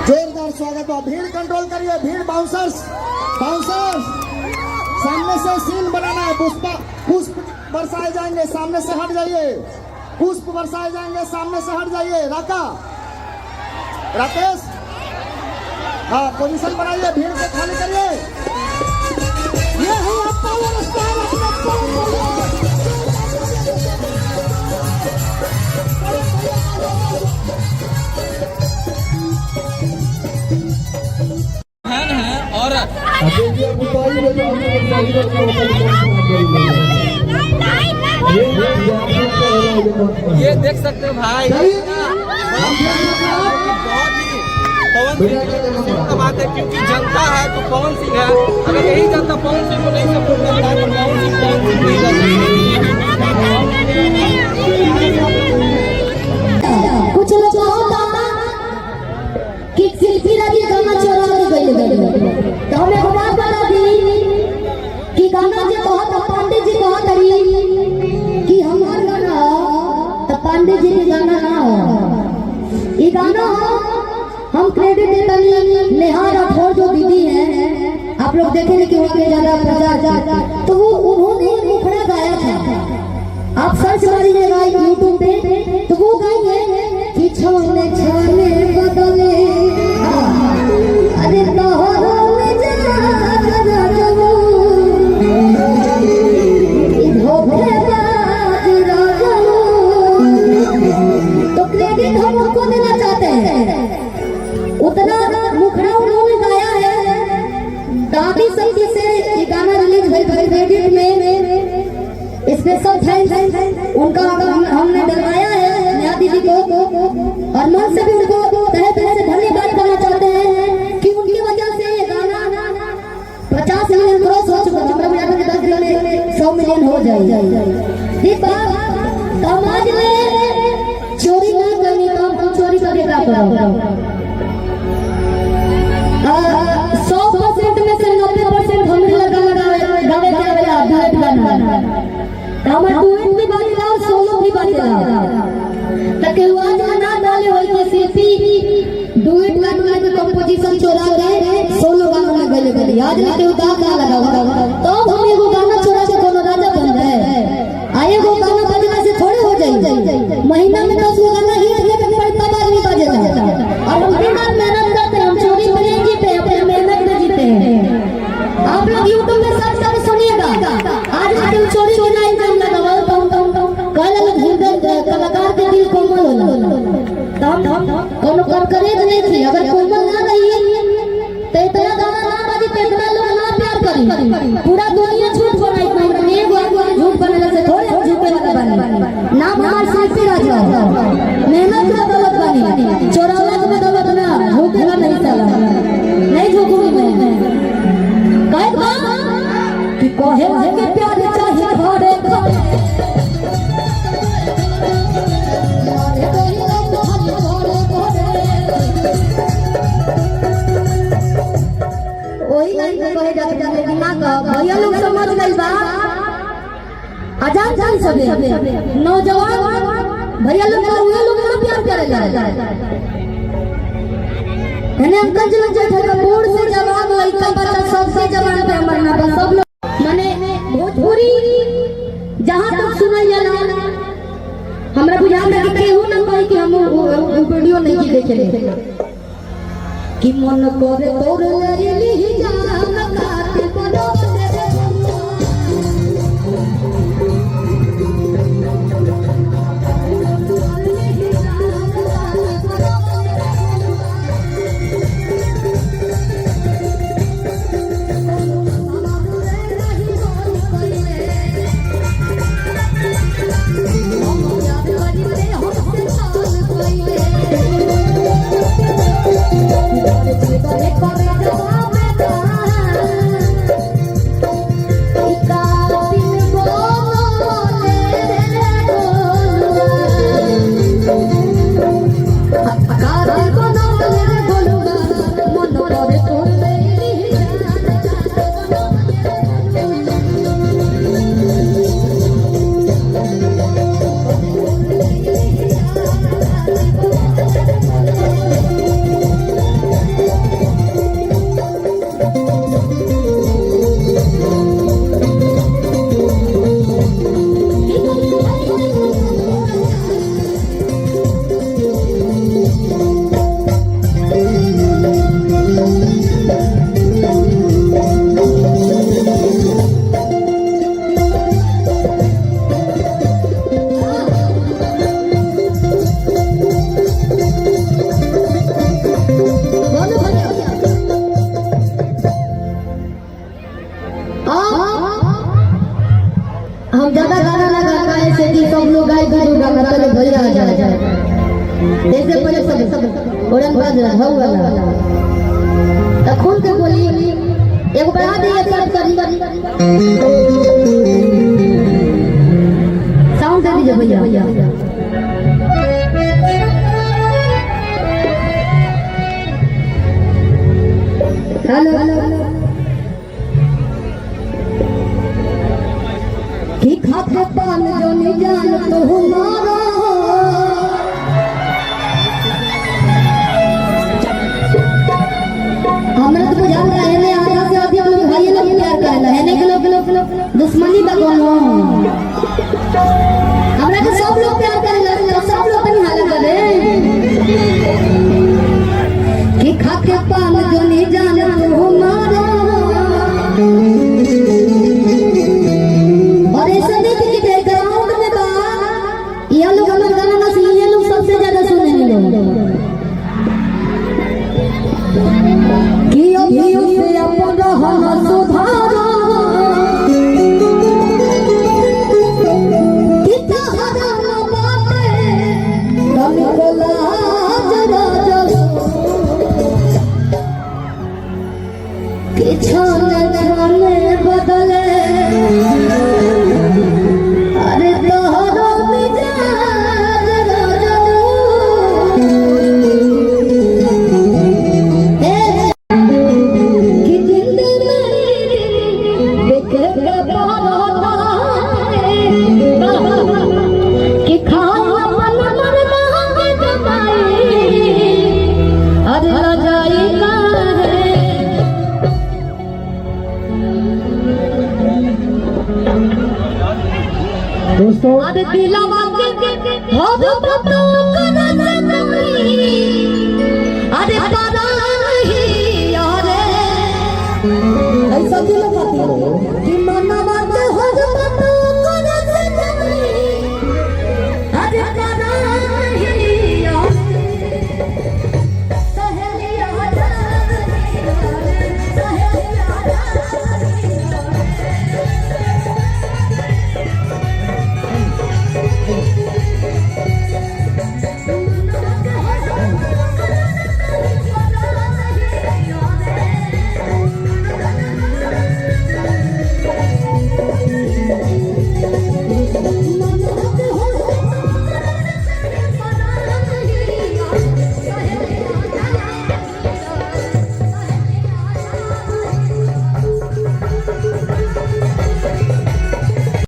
जोरदार स्वागत हो। भीड़ कंट्रोल करिए, भीड़ बाउंसर्स बाउंसर्स सामने से सीन बनाना है। पुष्प बरसाए जाएंगे, सामने से हट जाइए। पुष्प बरसाए जाएंगे, सामने से हट जाइए। राकेश हाँ पोजीशन बनाइए, भीड़ को खाली करिए। ये है आपका वो स्टाइल, और ये देख सकते हो भाई, बहुत ही पवन सिंह का बात है, क्योंकि जनता है तो पवन सिंह है। अगर यही जनता पवन सिंह को नहीं सपोर्ट करता है तो पवन सिंह नहीं कर सकते। कुछ लोग कि सेल्फी लगी गाना चोरा के गइल तो हमें बात बता दी कि गाना जे कहत पांडे जी कहत रही कि हमार गाना तो पांडे जी के गाना ना हो। ये गाना हम क्रेडिट देता नेहा राठौर जो दीदी है, आप लोग देखेंगे कि उनके ज्यादा प्रचार तो वो उन्होंने मुखड़ा गाया था। आप सर्च मारिएगा यूट्यूब पे तो वो गाएंगे कि छोने छोने बदले अरे तोहरो में जान राजू धोखेबाज राजू। तो क्रेडिट हम उनको देना चाहते हैं, उतना मुखड़ा उन्होंने गाया है। दादी संगीत से ये गाना रिलीज हुई क्रेडिट में स्पेशल थैंक्स उनका हमने डलवाया है नेहा दीदी को, और मन से भी उनको तहे तहे से धन्यवाद करना चाहते हैं कि उनकी वजह से ये गाना 50 मिलियन क्रॉस हो चुका है। 10 दिन में 100 मिलियन हो जाएगा। दीपा समाज में चोरी नहीं करनी तो हम चोरी करके क्या करोगे। 100% में से 90% हमने गावे के आधा गाना हमार डुएट भी बाजेला और सोलो भी बाजेला तके आवाज ना डाले होई के शिल्पी डुएट गाना के कंपोजिशन चोरा के सोलो गाना में गले याद नहीं के उतार ना लगाओ तो हम एगो गाना चोरा के कोनो राजा बन गए। आए वो गाना बजना से थोड़े हो जाए, महीना में 10 गाना हिट के पड़ता बार नहीं बाजेला। और हम बिना मेहनत करते हम चोरी पर जीते, अपने मेहनत में जीते हैं। आप लोग यूट्यूब में सर्च करके सुनिएगा, आज हम चोरी होना इंजाम लगाओ कल कलाकार के दिल कोमल होला कोनो कर करे नहीं थी। अगर कोमल ना रही तो इतना गाना ना बाजी पे इतना लोग ना प्यार करी। पूरा दुनिया झूठ बनाई नहीं, एगो झूठ बनाने से थोड़े हम झूठे वाला बने। नाम हमार शिल्पी राजा मेहनत का दौलत बनी, चोरावा का दौलत ना, झूठेगा नहीं चला नहीं झूठूंगी मैं। कहे कि कहे के प्यार चाहिए घरे वही लाइन में कहे जाते लेकिन ना का भैया लोग समझ गई बा। आजाद जान सबे नौजवान भैया लोग का उहे लोग ना प्यार करे जाए। मैंने अंकल जी लोग जो थे बूढ़ से जवान लड़का बच्चा सबसे जवान पे मरना बस सब लोग माने भोजपुरी जहां तक सुनल जाला हमरा बुझा में कि केहू ना कहे कि हम वीडियो नहीं देखे कि मन करे तोर लरिली जान काटे बनो से पहले सब ओरन बाज रहा हुआ तो खोल के बोली एक बढ़ा दिए सब करी साउंड दे दीजिए भैया हेलो कि खाते पान जो नहीं जान तो हमारा हमरा तो बुझा रहा है ने आधा से आधी लोग भाई लोग प्यार करला है ने लोग दुश्मनी बगवानो हमरा के सब लोग प्यार करला सब लोग नहीं हाल करे कि खाके पान जो नहीं जान तो हमारा और ऐसा नहीं कि बैकग्राउंड में बा ये लोग हमर गाना ना सुने ये लोग सबसे ज्यादा सुने लोग कि अभी से अपना हम सुधारा कितना हरा न बाटे कम कोला जरा कि छाने छाने बदले अरे तोहरो मिजाज राजा कि जिंदगी देखे के पारा कि खाना मन मन मांगे जमाई अरे लजाई ना दोस्तों अरे दिलवा के हम पतो कर सकई अरे पराही अरे ऐसा दिल पाती